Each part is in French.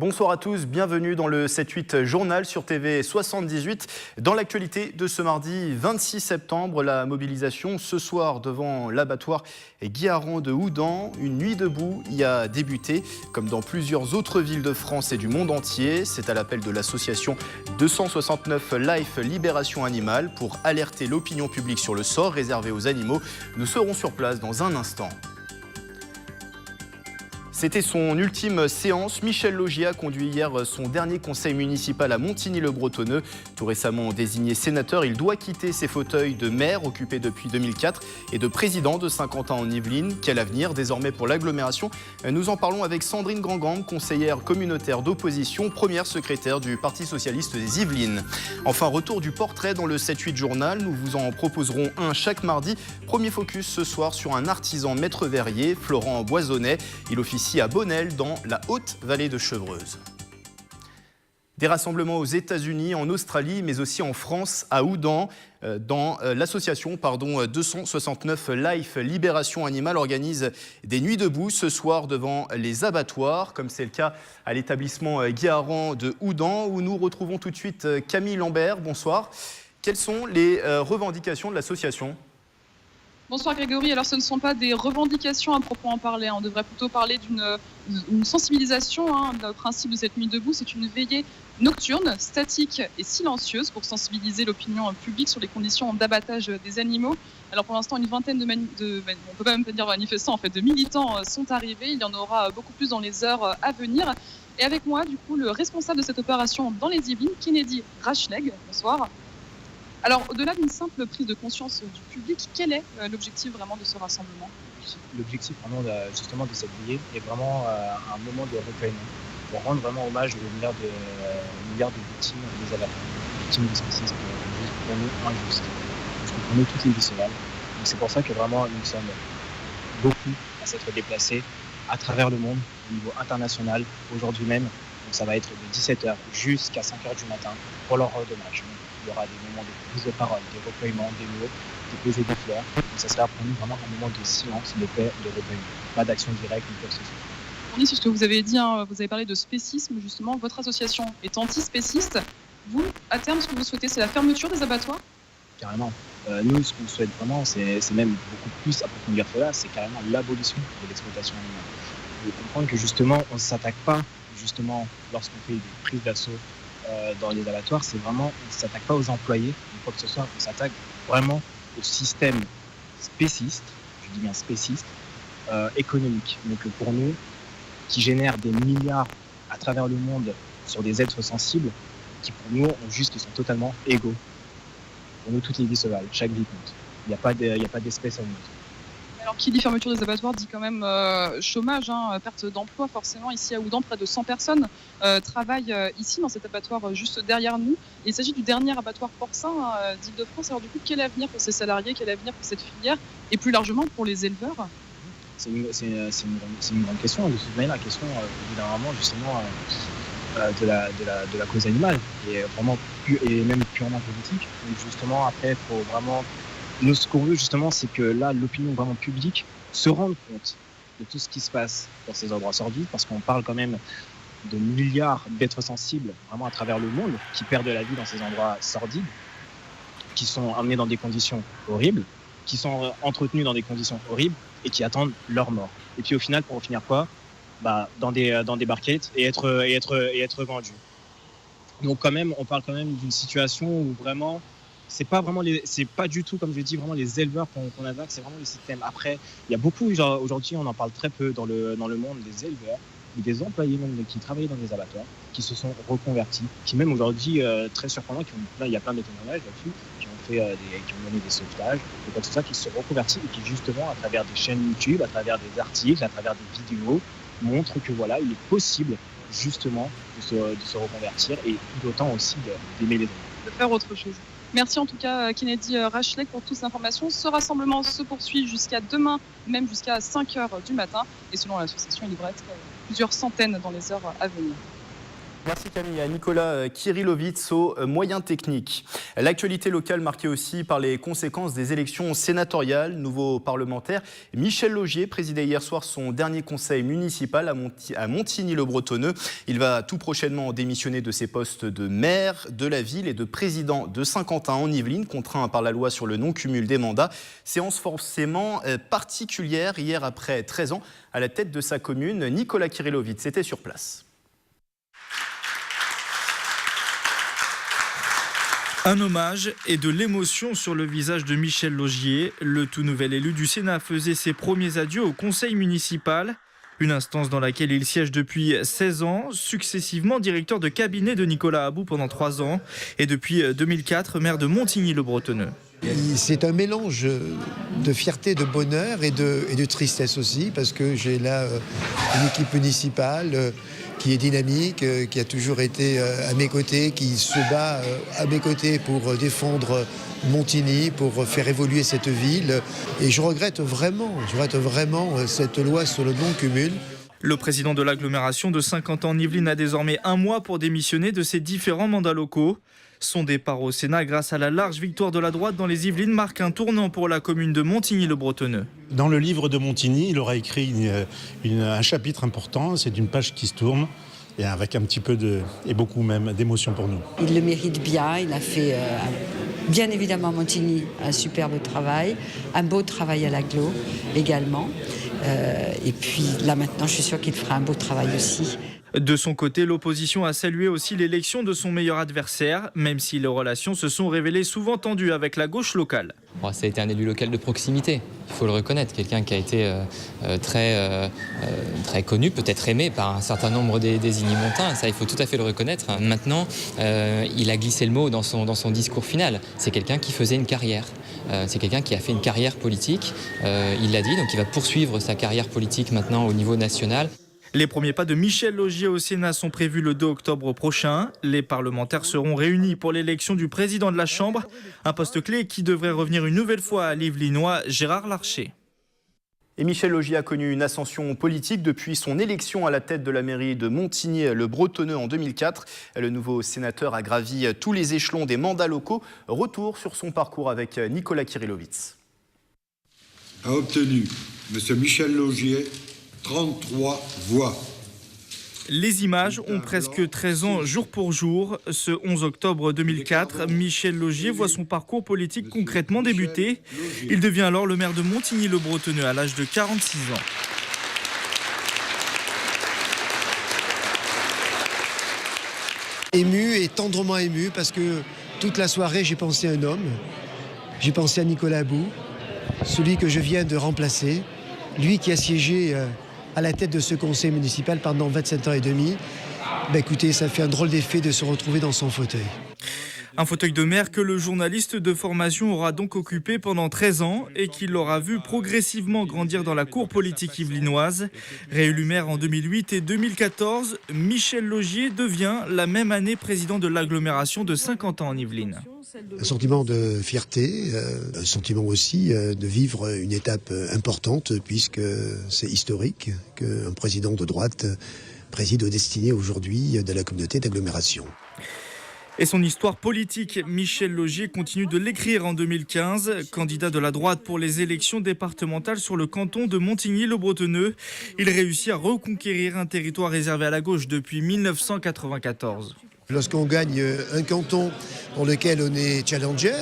Bonsoir à tous, bienvenue dans le 7-8 journal sur TV 78. Dans l'actualité de ce mardi 26 septembre, la mobilisation ce soir devant l'abattoir Guiharan de Houdan. Une nuit debout y a débuté, comme dans plusieurs autres villes de France et du monde entier. C'est à l'appel de l'association 269 Life Libération Animale pour alerter l'opinion publique sur le sort réservé aux animaux. Nous serons sur place dans un instant. C'était son ultime séance. Michel Laugier a conduit hier son dernier conseil municipal à Montigny-le-Bretonneux. Tout récemment désigné sénateur, il doit quitter ses fauteuils de maire occupés depuis 2004 et de président de Saint-Quentin-en-Yvelines. Quel avenir désormais pour l'agglomération? Nous en parlons avec Sandrine Grandgang, conseillère communautaire d'opposition, première secrétaire du Parti socialiste des Yvelines. Enfin, retour du portrait dans le 7-8 journal. Nous vous en proposerons un chaque mardi. Premier focus ce soir sur un artisan maître verrier, Florent Boisonnet. Il officie à Bonnel, dans la Haute-Vallée de Chevreuse. Des rassemblements aux États-Unis, en Australie, mais aussi en France, à Houdan, dans l'association 269 Life Libération Animale organise des nuits debout ce soir devant les abattoirs, comme c'est le cas à l'établissement Guiharan de Houdan, où nous retrouvons tout de suite Camille Lambert. Bonsoir. Quelles sont les revendications de l'association ? Bonsoir Grégory, alors ce ne sont pas des revendications à proprement parler, on devrait plutôt parler d'une sensibilisation. Le principe de cette nuit debout, c'est une veillée nocturne, statique et silencieuse pour sensibiliser l'opinion publique sur les conditions d'abattage des animaux. Alors pour l'instant, une vingtaine on peut même pas dire manifestants, de militants sont arrivés, il y en aura beaucoup plus dans les heures à venir. Et avec moi, du coup, le responsable de cette opération dans les Yvelines, Kennedy Rachleg. Bonsoir. Alors, au-delà d'une simple prise de conscience du public, quel est l'objectif vraiment de ce rassemblement ? L'objectif vraiment justement de cette veillée est vraiment un moment de recueillement pour rendre vraiment hommage aux milliards de victimes des abattoirs, victimes de spécisme pour nous injustes. Parce que pour nous, toutes les vies sauvages. Donc c'est pour ça que vraiment nous sommes beaucoup à s'être déplacés à travers le monde, au niveau international, aujourd'hui même. Donc ça va être de 17h jusqu'à 5h du matin pour leur rendre hommage. Il y aura des moments de prise de parole, des recueillements, des mots, des posées des fleurs. Donc ça sera pour nous vraiment un moment de silence, de paix, de recueillement. Pas d'action directe ni quoi que ce soit. On est sur ce que vous avez dit, vous avez parlé de spécisme justement. Votre association est anti-spéciste. Vous, à terme, ce que vous souhaitez, c'est la fermeture des abattoirs ? Carrément. Nous, ce qu'on souhaite vraiment, c'est même beaucoup plus approfondir cela, c'est carrément l'abolition de l'exploitation animale. De comprendre que justement, on ne s'attaque pas, justement, lorsqu'on fait des prises d'assaut dans les abattoirs, c'est vraiment, on ne s'attaque pas aux employés, ou quoi que ce soit, on s'attaque vraiment au système spéciste, je dis bien spéciste, économique. Donc pour nous, qui génère des milliards à travers le monde sur des êtres sensibles, qui pour nous, sont totalement égaux. Pour nous, toutes les vies sauvages, chaque vie compte. Il n'y a pas d'espèce animale. Alors, qui dit fermeture des abattoirs dit quand même chômage, perte d'emploi forcément. Ici à Houdan, près de 100 personnes travaillent ici dans cet abattoir juste derrière nous. Il s'agit du dernier abattoir porcin d'Île-de-France. Alors du coup, quel avenir pour ces salariés, quel avenir pour cette filière et plus largement pour les éleveurs ? C'est une grande question. De toute manière, la question, au bout d'un moment, justement, de la cause animale et vraiment même purement politique. Donc justement, après, il faut vraiment... Nous, ce qu'on veut justement, c'est que là, l'opinion vraiment publique se rende compte de tout ce qui se passe dans ces endroits sordides, parce qu'on parle quand même de milliards d'êtres sensibles vraiment à travers le monde qui perdent la vie dans ces endroits sordides, qui sont amenés dans des conditions horribles, qui sont entretenus dans des conditions horribles et qui attendent leur mort. Et puis au final, pour finir quoi ? Dans des barquettes et être vendus. Donc quand même, on parle quand même d'une situation où vraiment c'est pas du tout, comme je dis, vraiment les éleveurs qu'on attaque, c'est vraiment le système. Après, il y a beaucoup, aujourd'hui, on en parle très peu dans le monde des éleveurs, ou des employés même qui travaillaient dans les abattoirs, qui se sont reconvertis, qui même aujourd'hui, très surprenant, il y a plein de témoignages là-dessus, qui ont mené des sauvetages, et comme ça, qui se sont reconvertis et qui justement, à travers des chaînes YouTube, à travers des articles, à travers des vidéos, montrent que voilà, il est possible justement de se reconvertir et d'autant aussi d'aimer les animaux. De faire autre chose. Merci en tout cas Kennedy Rachleg pour toutes ces informations. Ce rassemblement se poursuit jusqu'à demain, même jusqu'à 5h du matin. Et selon l'association, il devrait être plusieurs centaines dans les heures à venir. Merci Camille. À Nicolas Kyrilovitz au moyen technique. L'actualité locale marquée aussi par les conséquences des élections sénatoriales. Nouveau parlementaire, Michel Laugier présidait hier soir son dernier conseil municipal à Montigny-le-Bretonneux. Il va tout prochainement démissionner de ses postes de maire de la ville et de président de Saint-Quentin en Yvelines, contraint par la loi sur le non-cumul des mandats. Séance forcément particulière hier après 13 ans à la tête de sa commune. Nicolas Kyrilovitz était sur place. Un hommage et de l'émotion sur le visage de Michel Laugier. Le tout nouvel élu du Sénat faisait ses premiers adieux au conseil municipal, une instance dans laquelle il siège depuis 16 ans, successivement directeur de cabinet de Nicolas About pendant 3 ans et depuis 2004 maire de Montigny-le-Bretonneux. C'est un mélange de fierté, de bonheur et de tristesse aussi, parce que j'ai là une équipe municipale qui est dynamique, qui a toujours été à mes côtés, qui se bat à mes côtés pour défendre Montigny, pour faire évoluer cette ville. Et je regrette vraiment cette loi sur le non-cumul. Le président de l'agglomération de Saint-Quentin-en-Yvelines a désormais 1 mois pour démissionner de ses différents mandats locaux. Son départ au Sénat, grâce à la large victoire de la droite dans les Yvelines, marque un tournant pour la commune de Montigny-le-Bretonneux. Dans le livre de Montigny, il aura écrit un chapitre important, c'est une page qui se tourne, et avec un petit peu et beaucoup même d'émotion pour nous. Il le mérite bien, il a fait bien évidemment à Montigny un superbe travail, un beau travail à l'agglo également. Et puis là maintenant, je suis sûre qu'il fera un beau travail aussi. De son côté, l'opposition a salué aussi l'élection de son meilleur adversaire, même si les relations se sont révélées souvent tendues avec la gauche locale. Bon, ça a été un élu local de proximité, il faut le reconnaître, quelqu'un qui a été très connu, peut-être aimé par un certain nombre des Igny-Montains, ça il faut tout à fait le reconnaître. Maintenant, il a glissé le mot dans son discours final, c'est quelqu'un qui faisait une carrière. C'est quelqu'un qui a fait une carrière politique, il l'a dit, donc il va poursuivre sa carrière politique maintenant au niveau national. Les premiers pas de Michel Laugier au Sénat sont prévus le 2 octobre prochain. Les parlementaires seront réunis pour l'élection du président de la Chambre, un poste clé qui devrait revenir une nouvelle fois à l'Yvelinois Gérard Larcher. Et Michel Laugier a connu une ascension politique depuis son élection à la tête de la mairie de Montigny-le-Bretonneux en 2004. Le nouveau sénateur a gravi tous les échelons des mandats locaux. Retour sur son parcours avec Nicolas Kyrilovitz. A obtenu M. Michel Laugier 33 voix. Les images ont presque 13 ans jour pour jour. Ce 11 octobre 2004, Michel Laugier voit son parcours politique concrètement débuter. Il devient alors le maire de Montigny-le-Bretonneux à l'âge de 46 ans. Ému et tendrement ému, parce que toute la soirée, j'ai pensé à un homme. J'ai pensé à Nicolas About, celui que je viens de remplacer, lui qui a siégé à la tête de ce conseil municipal pendant 27 ans et demi. Écoutez, ça fait un drôle d'effet de se retrouver dans son fauteuil. Un fauteuil de maire que le journaliste de formation aura donc occupé pendant 13 ans et qui l'aura vu progressivement grandir dans la cour politique yvelinoise. Réélu maire en 2008 et 2014, Michel Laugier devient la même année président de l'agglomération de Saint-Quentin en Yvelines. Un sentiment de fierté, un sentiment aussi de vivre une étape importante, puisque c'est historique qu'un président de droite préside aux destinées aujourd'hui de la communauté d'agglomération. Et son histoire politique, Michel Laugier continue de l'écrire en 2015. Candidat de la droite pour les élections départementales sur le canton de Montigny-le-Bretonneux, il réussit à reconquérir un territoire réservé à la gauche depuis 1994. Lorsqu'on gagne un canton dans lequel on est challenger,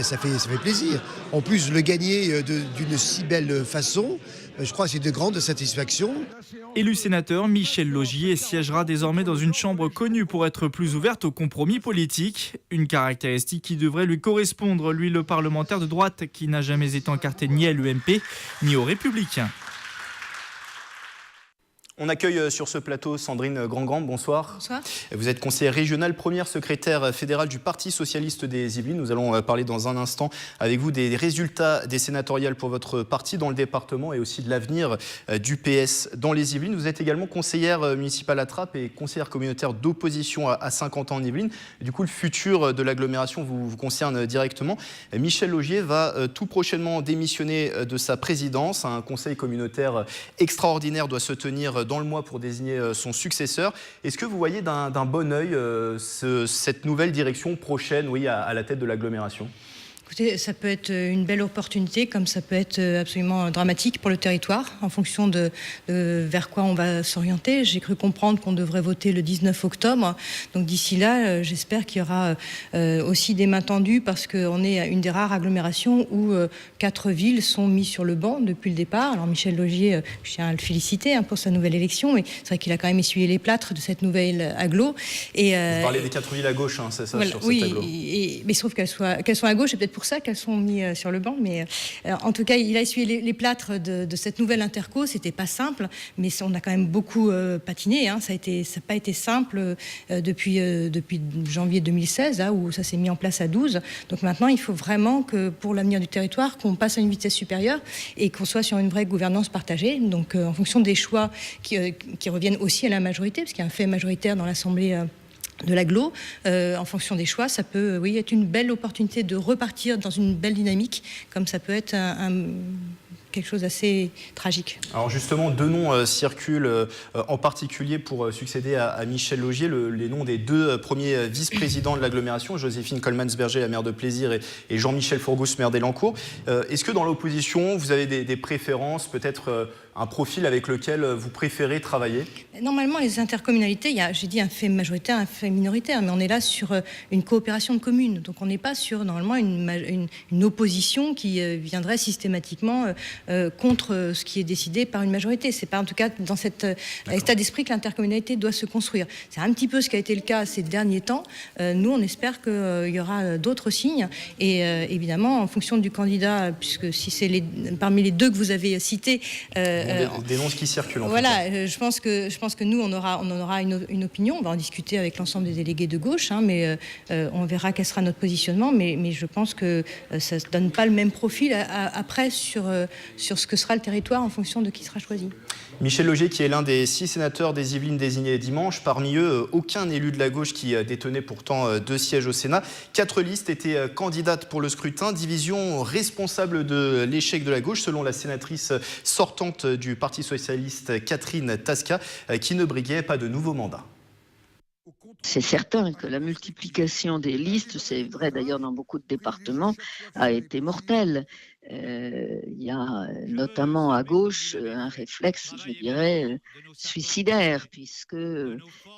ça fait plaisir. En plus, le gagner d'une si belle façon, je crois que c'est de grande satisfaction. Élu sénateur, Michel Laugier siégera désormais dans une chambre connue pour être plus ouverte aux compromis politiques. Une caractéristique qui devrait lui correspondre, lui le parlementaire de droite qui n'a jamais été encarté ni à l'UMP ni aux Républicains. On accueille sur ce plateau Sandrine Grandgrand, bonsoir. Bonsoir. Vous êtes conseillère régionale, première secrétaire fédérale du Parti socialiste des Yvelines. Nous allons parler dans un instant avec vous des résultats des sénatoriales pour votre parti dans le département et aussi de l'avenir du PS dans les Yvelines. Vous êtes également conseillère municipale à Trappes et conseillère communautaire d'opposition à Saint-Quentin en Yvelines. Du coup, le futur de l'agglomération vous concerne directement. Michel Laugier va tout prochainement démissionner de sa présidence. Un conseil communautaire extraordinaire doit se tenir dans le mois pour désigner son successeur. Est-ce que vous voyez d'un bon œil cette nouvelle direction prochaine, oui, à la tête de l'agglomération ? Écoutez, ça peut être une belle opportunité, comme ça peut être absolument dramatique pour le territoire, en fonction de vers quoi on va s'orienter. J'ai cru comprendre qu'on devrait voter le 19 octobre. Donc d'ici là, j'espère qu'il y aura aussi des mains tendues, parce qu'on est une des rares agglomérations où 4 villes sont mises sur le banc depuis le départ. Alors Michel Laugier, je tiens à le féliciter pour sa nouvelle élection, mais c'est vrai qu'il a quand même essuyé les plâtres de cette nouvelle agglo. Et, vous parlez des 4 villes à gauche, c'est ça, voilà, sur oui, cet agglo. Mais sauf qu'elles soient à gauche, et peut-être pour ça qu'elles sont mises sur le banc. Mais en tout cas, il a essuyé les plâtres de cette nouvelle interco. C'était pas simple, mais on a quand même beaucoup patiné. Ça n'a pas été simple depuis janvier 2016, où ça s'est mis en place à 12. Donc maintenant, il faut vraiment que pour l'avenir du territoire, qu'on passe à une vitesse supérieure et qu'on soit sur une vraie gouvernance partagée. Donc en fonction des choix qui reviennent aussi à la majorité, parce qu'il y a un fait majoritaire dans l'Assemblée de l'agglo, en fonction des choix, ça peut être une belle opportunité de repartir dans une belle dynamique, comme ça peut être quelque chose d'assez tragique. Alors justement, 2 noms circulent en particulier pour succéder à Michel Laugier, les noms des 2 premiers vice-présidents de l'agglomération, Joséphine Coleman-Sberger, la maire de Plaisir, et Jean-Michel Fourgous, maire d'Elancourt. Est-ce que dans l'opposition, vous avez des préférences, peut-être un profil avec lequel vous préférez travailler ? Normalement, les intercommunalités, il y a, j'ai dit, un fait majoritaire, un fait minoritaire, mais on est là sur une coopération de communes. Donc on n'est pas sur, normalement, une opposition qui viendrait systématiquement contre ce qui est décidé par une majorité. C'est pas, en tout cas, dans cet état d'esprit que l'intercommunalité doit se construire. C'est un petit peu ce qui a été le cas ces derniers temps. Nous, on espère qu'il y aura d'autres signes. Et évidemment, en fonction du candidat, puisque si c'est parmi les 2 que vous avez cités... des noms qui circulent. Voilà, je pense que nous, on en aura une opinion. On va en discuter avec l'ensemble des délégués de gauche, mais on verra quel sera notre positionnement. Mais je pense que ça ne donne pas le même profil après sur ce que sera le territoire en fonction de qui sera choisi. Michel Laugier, qui est l'un des 6 sénateurs des Yvelines désignés dimanche. Parmi eux, aucun élu de la gauche qui détenait pourtant 2 sièges au Sénat. 4 listes étaient candidates pour le scrutin. Division responsable de l'échec de la gauche, selon la sénatrice sortante du Parti socialiste, Catherine Tasca, qui ne briguait pas de nouveau mandat. C'est certain que la multiplication des listes, c'est vrai d'ailleurs dans beaucoup de départements, a été mortelle. Il y a notamment à gauche un réflexe, je dirais, suicidaire, puisque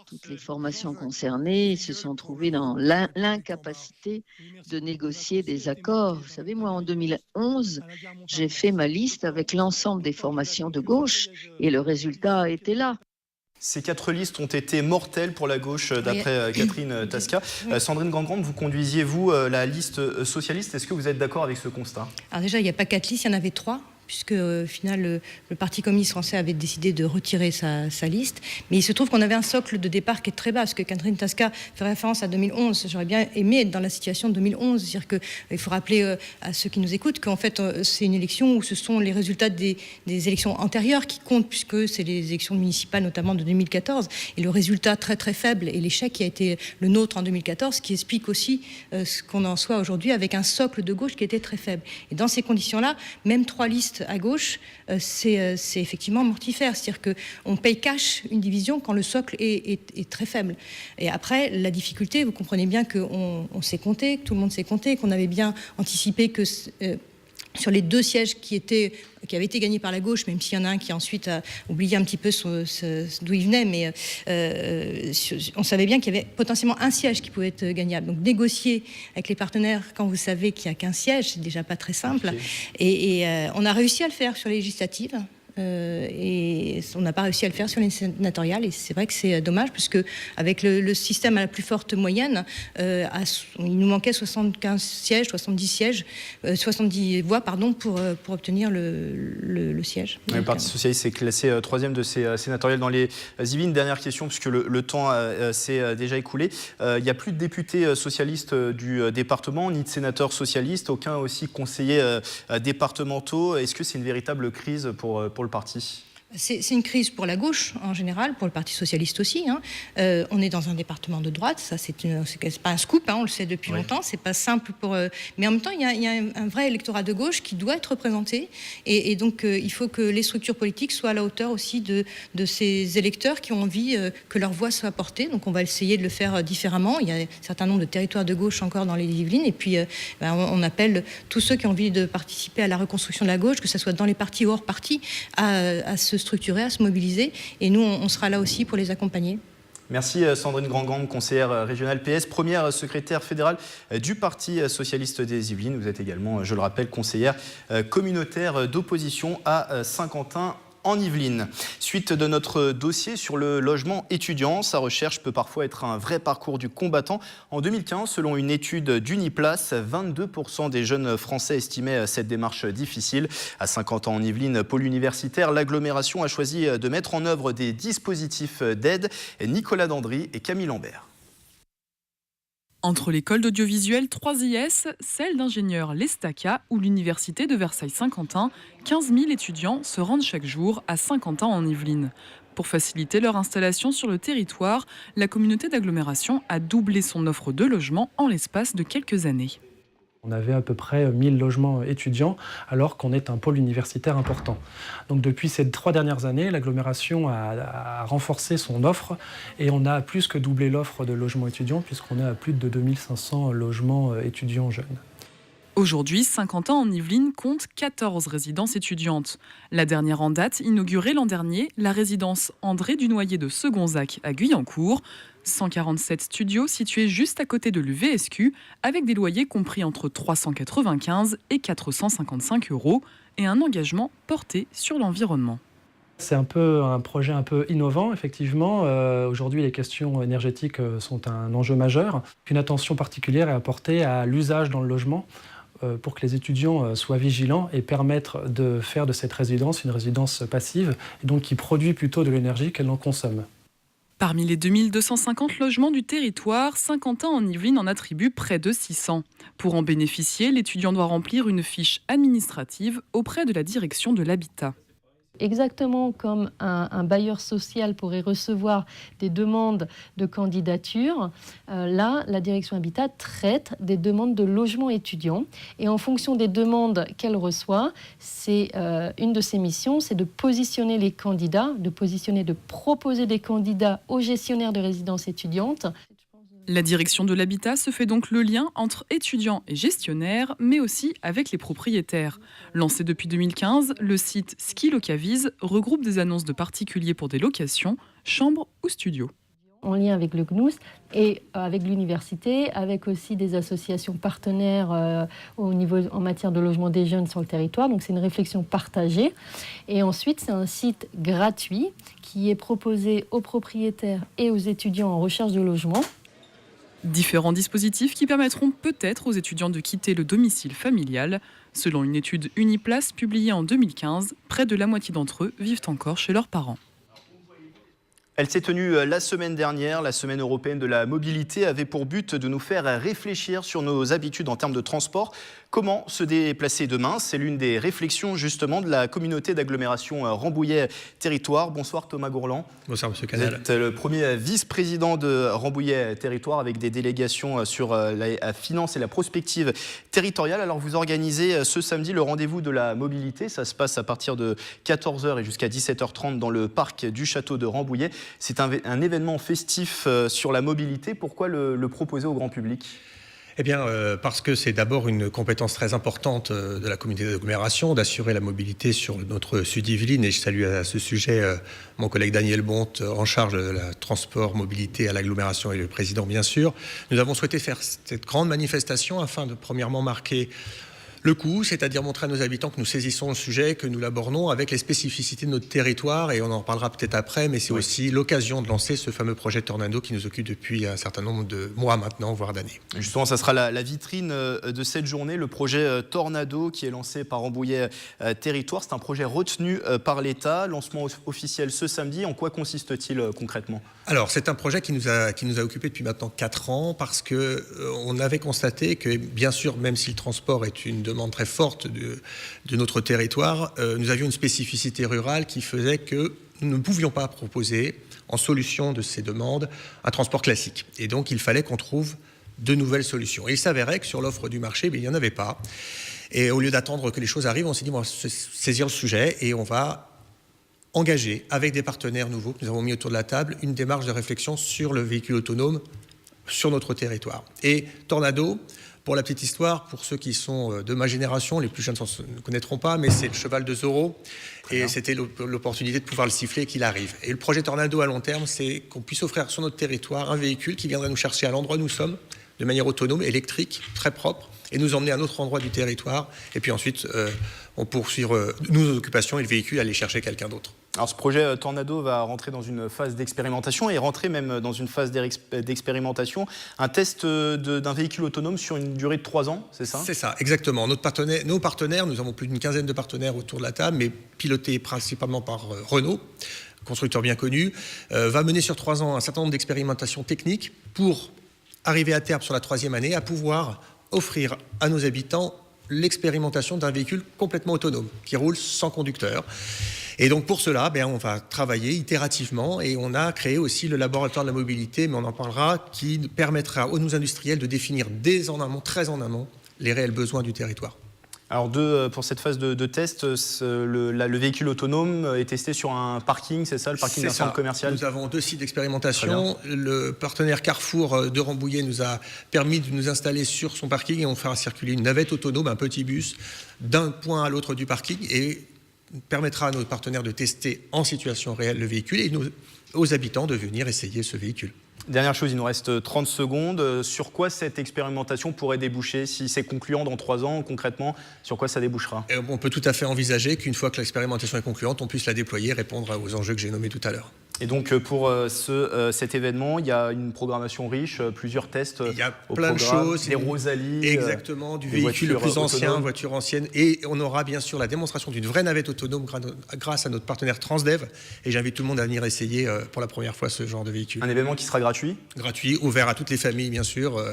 toutes les formations concernées se sont trouvées dans l'incapacité de négocier des accords. Vous savez, moi, en 2011, j'ai fait ma liste avec l'ensemble des formations de gauche et le résultat était là. Ces 4 listes ont été mortelles pour la gauche, d'après Catherine Tasca. Sandrine Gangrande, vous conduisiez, vous, la liste socialiste. Est-ce que vous êtes d'accord avec ce constat ? Alors déjà, il n'y a pas 4 listes, il y en avait 3. Puisque au final, le Parti communiste français avait décidé de retirer sa liste. Mais il se trouve qu'on avait un socle de départ qui est très bas, parce que Catherine Tasca fait référence à 2011. J'aurais bien aimé être dans la situation de 2011. C'est-à-dire qu'il faut rappeler à ceux qui nous écoutent qu'en fait, c'est une élection où ce sont les résultats des élections antérieures qui comptent, puisque c'est les élections municipales, notamment de 2014. Et le résultat très très faible et l'échec qui a été le nôtre en 2014, qui explique aussi ce qu'on en soit aujourd'hui avec un socle de gauche qui était très faible. Et dans ces conditions-là, même 3 listes à gauche, c'est effectivement mortifère. C'est-à-dire qu'on paye cash une division quand le socle est très faible. Et après, la difficulté, vous comprenez bien qu'on s'est compté, que tout le monde s'est compté, qu'on avait bien anticipé que... sur les 2 sièges qui avaient été gagnés par la gauche, même s'il y en a un qui ensuite a oublié un petit peu d'où il venait, mais on savait bien qu'il y avait potentiellement un siège qui pouvait être gagnable. Donc négocier avec les partenaires quand vous savez qu'il n'y a qu'un siège, c'est déjà pas très simple. Okay. Et on a réussi à le faire sur les législatives. Et on n'a pas réussi à le faire sur les sénatoriales, et c'est vrai que c'est dommage, puisque avec le système à la plus forte moyenne, il nous manquait 75 sièges, 70 voix pour obtenir le siège. Le Parti socialiste s'est classé 3e de ces sénatoriales dans les Yvelines. Dernière question, puisque le temps s'est déjà écoulé. Il n'y a plus de députés socialistes du département, ni de sénateurs socialistes, aucun aussi conseillers départementaux. Est-ce que c'est une véritable crise pour le parti ? C'est une crise pour la gauche en général, pour le Parti socialiste aussi. On est dans un département de droite, ça c'est pas un scoop, on le sait depuis longtemps. C'est pas simple mais en même temps il y a un vrai électorat de gauche qui doit être représenté, et donc il faut que les structures politiques soient à la hauteur aussi de ces électeurs qui ont envie que leur voix soit portée. Donc on va essayer de le faire différemment. Il y a un certain nombre de territoires de gauche encore dans les Yvelines, et puis on appelle tous ceux qui ont envie de participer à la reconstruction de la gauche, que ce soit dans les partis ou hors partis, à se structurer, à se mobiliser, et nous on sera là aussi pour les accompagner. Merci Sandrine Grandgang, conseillère régionale PS, première secrétaire fédérale du Parti socialiste des Yvelines. Vous êtes également, je le rappelle, conseillère communautaire d'opposition à Saint-Quentin en Yvelines. Suite de notre dossier sur le logement étudiant, sa recherche peut parfois être un vrai parcours du combattant. En 2015, selon une étude d'Uniplace, 22% des jeunes Français estimaient cette démarche difficile. À 50 ans en Yvelines, pôle universitaire, l'agglomération a choisi de mettre en œuvre des dispositifs d'aide. Nicolas Dandry et Camille Lambert. Entre l'école d'audiovisuel 3IS, celle d'ingénieur l'Estaca ou l'université de Versailles-Saint-Quentin, 15 000 étudiants se rendent chaque jour à Saint-Quentin en Yvelines. Pour faciliter leur installation sur le territoire, la communauté d'agglomération a doublé son offre de logement en l'espace de quelques années. On avait à peu près 1000 logements étudiants, alors qu'on est un pôle universitaire important. Donc depuis ces 3 dernières années, l'agglomération a renforcé son offre, et on a plus que doublé l'offre de logements étudiants, puisqu'on est à plus de 2500 logements étudiants jeunes. Aujourd'hui, Saint-Quentin en Yvelines compte 14 résidences étudiantes. La dernière en date, inaugurée l'an dernier, la résidence André Dunoyer de Segonzac à Guyancourt. 147 studios situés juste à côté de l'UVSQ, avec des loyers compris entre 395 et 455 € et un engagement porté sur l'environnement. C'est un projet un peu innovant, effectivement. Aujourd'hui, les questions énergétiques sont un enjeu majeur. Une attention particulière est apportée à l'usage dans le logement, pour que les étudiants soient vigilants et permettre de faire de cette résidence une résidence passive, et donc qui produit plutôt de l'énergie qu'elle en consomme. Parmi les 2250 logements du territoire, Saint-Quentin en Yvelines en attribue près de 600. Pour en bénéficier, l'étudiant doit remplir une fiche administrative auprès de la direction de l'habitat. Exactement comme un bailleur social pourrait recevoir des demandes de candidature, là, la direction Habitat traite des demandes de logement étudiant. Et en fonction des demandes qu'elle reçoit, c'est une de ses missions, c'est de positionner les candidats, de proposer des candidats aux gestionnaires de résidences étudiantes. La direction de l'habitat se fait donc le lien entre étudiants et gestionnaires, mais aussi avec les propriétaires. Lancé depuis 2015, le site Ski Locavise regroupe des annonces de particuliers pour des locations, chambres ou studios. En lien avec le CNUS et avec l'université, avec aussi des associations partenaires en matière de logement des jeunes sur le territoire. Donc c'est une réflexion partagée. Et ensuite, c'est un site gratuit qui est proposé aux propriétaires et aux étudiants en recherche de logement. Différents dispositifs qui permettront peut-être aux étudiants de quitter le domicile familial. Selon une étude Uniplace publiée en 2015, près de la moitié d'entre eux vivent encore chez leurs parents. Elle s'est tenue la semaine dernière. La semaine européenne de la mobilité avait pour but de nous faire réfléchir sur nos habitudes en termes de transport. Comment se déplacer demain? C'est l'une des réflexions justement de la communauté d'agglomération Rambouillet Territoire. Bonsoir Thomas Gourland. Bonsoir Monsieur Canal. Vous êtes le premier vice-président de Rambouillet Territoire avec des délégations sur la finance et la prospective territoriale. Alors vous organisez ce samedi le rendez-vous de la mobilité. Ça se passe à partir de 14h et jusqu'à 17h30 dans le parc du château de Rambouillet. C'est un événement festif sur la mobilité. Pourquoi le proposer au grand public ? Eh bien, parce que c'est d'abord une compétence très importante de la communauté d'agglomération d'assurer la mobilité sur notre sud-Yvelines. Et je salue à ce sujet mon collègue Daniel Bonte, en charge de la transport, mobilité à l'agglomération et le président, bien sûr. Nous avons souhaité faire cette grande manifestation afin de, premièrement, marquer le coup, c'est-à-dire montrer à nos habitants que nous saisissons le sujet, que nous l'abordons avec les spécificités de notre territoire, et on en parlera peut-être après, mais c'est aussi l'occasion de lancer ce fameux projet Tornado qui nous occupe depuis un certain nombre de mois maintenant, voire d'années. Justement, ça sera la vitrine de cette journée, le projet Tornado qui est lancé par Rambouillet Territoire. C'est un projet retenu par l'État, lancement officiel ce samedi. En quoi consiste-t-il concrètement ? Alors, c'est un projet qui nous a occupé depuis maintenant 4 ans, parce qu'on avait constaté que, bien sûr, même si le transport est une demandes très fortes de notre territoire, nous avions une spécificité rurale qui faisait que nous ne pouvions pas proposer en solution de ces demandes un transport classique. Et donc il fallait qu'on trouve de nouvelles solutions. Et il s'avérait que sur l'offre du marché, il n'y en avait pas. Et au lieu d'attendre que les choses arrivent, on s'est dit, on va saisir le sujet et on va engager avec des partenaires nouveaux que nous avons mis autour de la table une démarche de réflexion sur le véhicule autonome sur notre territoire. Et Tornado, pour la petite histoire, pour ceux qui sont de ma génération, les plus jeunes ne connaîtront pas, mais c'est le cheval de Zorro. Et c'était l'opportunité de pouvoir le siffler et qu'il arrive. Et le projet Tornado à long terme, c'est qu'on puisse offrir sur notre territoire un véhicule qui viendrait nous chercher à l'endroit où nous sommes, de manière autonome, électrique, très propre, et nous emmener à un autre endroit du territoire. Et puis ensuite, on poursuivre nos occupations et le véhicule aller chercher quelqu'un d'autre. Alors ce projet Tornado va rentrer dans une phase d'expérimentation et rentrer même dans une phase d'expérimentation. Un test d'un véhicule autonome sur une durée de 3 ans, c'est ça ? C'est ça, exactement. Nos partenaires, nous avons plus d'une quinzaine de partenaires autour de la table, mais pilotés principalement par Renault, constructeur bien connu, va mener sur 3 ans un certain nombre d'expérimentations techniques pour arriver à terme sur la 3e année à pouvoir offrir à nos habitants l'expérimentation d'un véhicule complètement autonome qui roule sans conducteur. Et donc pour cela, on va travailler itérativement et on a créé aussi le laboratoire de la mobilité, mais on en parlera, qui permettra aux nos industriels de définir dès en amont, très en amont, les réels besoins du territoire. Alors pour cette phase de test, le véhicule autonome est testé sur un parking, c'est ça, le parking d'un centre commercial ? Nous avons 2 sites d'expérimentation. Le partenaire Carrefour de Rambouillet nous a permis de nous installer sur son parking et on fera circuler une navette autonome, un petit bus, d'un point à l'autre du parking et permettra à nos partenaires de tester en situation réelle le véhicule et aux habitants de venir essayer ce véhicule. Dernière chose, il nous reste 30 secondes. Sur quoi cette expérimentation pourrait déboucher ? Si c'est concluant dans 3 ans, concrètement, sur quoi ça débouchera ? On peut tout à fait envisager qu'une fois que l'expérimentation est concluante, on puisse la déployer et répondre aux enjeux que j'ai nommés tout à l'heure. Et donc pour cet événement, il y a une programmation riche, plusieurs tests. Il y a plein de choses. Des Rosalie. Exactement, du véhicule le plus ancien, voiture ancienne. Et on aura bien sûr la démonstration d'une vraie navette autonome grâce à notre partenaire Transdev. Et j'invite tout le monde à venir essayer pour la première fois ce genre de véhicule. Un événement qui sera gratuit ? Gratuit, ouvert à toutes les familles, bien sûr.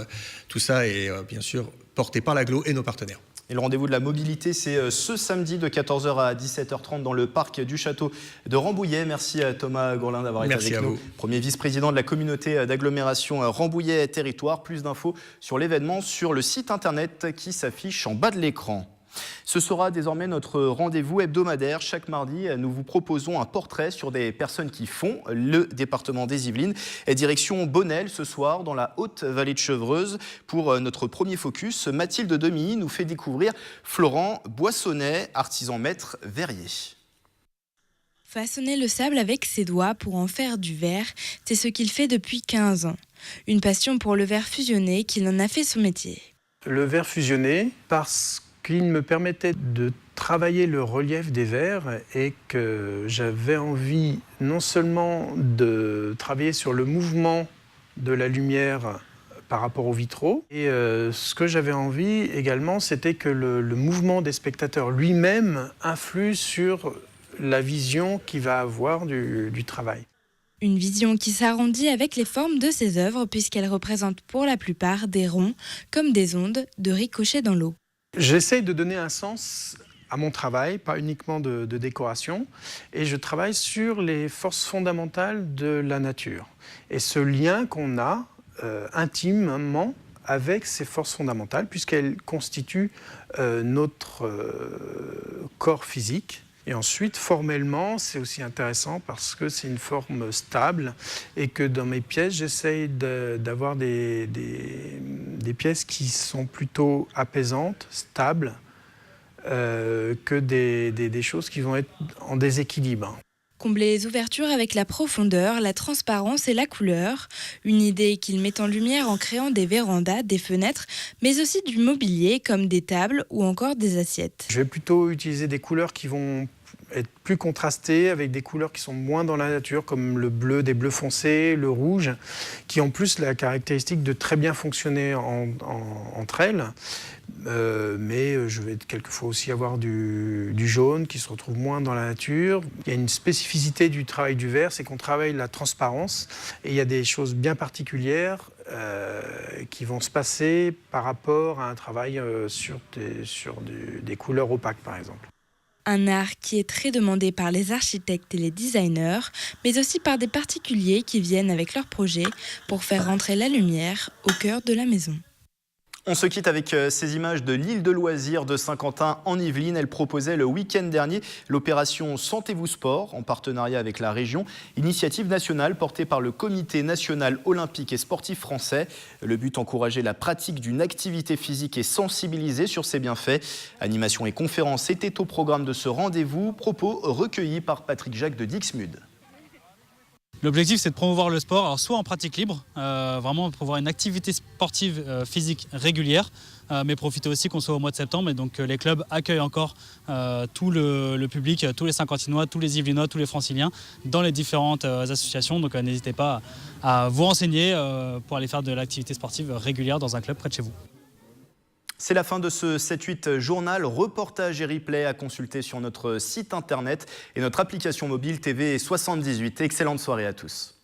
Tout ça est bien sûr porté par l'Aglo et nos partenaires. Et le rendez-vous de la mobilité, c'est ce samedi de 14h à 17h30 dans le parc du château de Rambouillet. Merci à Thomas Gourlin d'avoir été avec nous. Premier vice-président de la communauté d'agglomération Rambouillet Territoire. Plus d'infos sur l'événement sur le site internet qui s'affiche en bas de l'écran. Ce sera désormais notre rendez-vous hebdomadaire. Chaque mardi, nous vous proposons un portrait sur des personnes qui font le département des Yvelines. Et direction Bonnel ce soir, dans la Haute-Vallée de Chevreuse. Pour notre premier focus, Mathilde Demy nous fait découvrir Florent Boissonnet, artisan maître verrier. Façonner le sable avec ses doigts pour en faire du verre, c'est ce qu'il fait depuis 15 ans. Une passion pour le verre fusionné qu'il en a fait son métier. Le verre fusionné, parce qu'il me permettait de travailler le relief des verres et que j'avais envie non seulement de travailler sur le mouvement de la lumière par rapport aux vitraux, et ce que j'avais envie également, c'était que le mouvement des spectateurs lui-même influe sur la vision qu'il va avoir du travail. Une vision qui s'arrondit avec les formes de ses œuvres puisqu'elles représentent pour la plupart des ronds comme des ondes de ricochet dans l'eau. J'essaye de donner un sens à mon travail, pas uniquement de décoration, et je travaille sur les forces fondamentales de la nature. Et ce lien qu'on a intimement avec ces forces fondamentales, puisqu'elles constituent notre corps physique. Et ensuite, formellement, c'est aussi intéressant parce que c'est une forme stable et que dans mes pièces, j'essaye d'avoir des pièces qui sont plutôt apaisantes, stables, que des choses qui vont être en déséquilibre. Combler les ouvertures avec la profondeur, la transparence et la couleur. Une idée qu'il met en lumière en créant des vérandas, des fenêtres, mais aussi du mobilier comme des tables ou encore des assiettes. Je vais plutôt utiliser des couleurs qui vont être plus contrastées avec des couleurs qui sont moins dans la nature, comme le bleu, des bleus foncés, le rouge, qui ont plus la caractéristique de très bien fonctionner entre elles. Mais je vais quelquefois aussi avoir du jaune qui se retrouve moins dans la nature. Il y a une spécificité du travail du verre, c'est qu'on travaille la transparence et il y a des choses bien particulières qui vont se passer par rapport à un travail sur des couleurs opaques, par exemple. Un art qui est très demandé par les architectes et les designers, mais aussi par des particuliers qui viennent avec leurs projets pour faire rentrer la lumière au cœur de la maison. On se quitte avec ces images de l'île de loisirs de Saint-Quentin en Yvelines. Elle proposait le week-end dernier l'opération Sentez-vous Sport en partenariat avec la région, initiative nationale portée par le Comité national olympique et sportif français. Le but, encourager la pratique d'une activité physique et sensibiliser sur ses bienfaits. Animation et conférences étaient au programme de ce rendez-vous. Propos recueillis par Patrick Jacques de Dixmude. L'objectif, c'est de promouvoir le sport, alors soit en pratique libre, vraiment promouvoir une activité sportive physique régulière, mais profiter aussi qu'on soit au mois de septembre. Et donc les clubs accueillent encore tout le public, tous les Saint-Quentinois, tous les Yvelinois, tous les Franciliens dans les différentes associations. Donc n'hésitez pas à vous renseigner pour aller faire de l'activité sportive régulière dans un club près de chez vous. C'est la fin de ce 7-8 journal. Reportage et replay à consulter sur notre site internet et notre application mobile TV78. Excellente soirée à tous.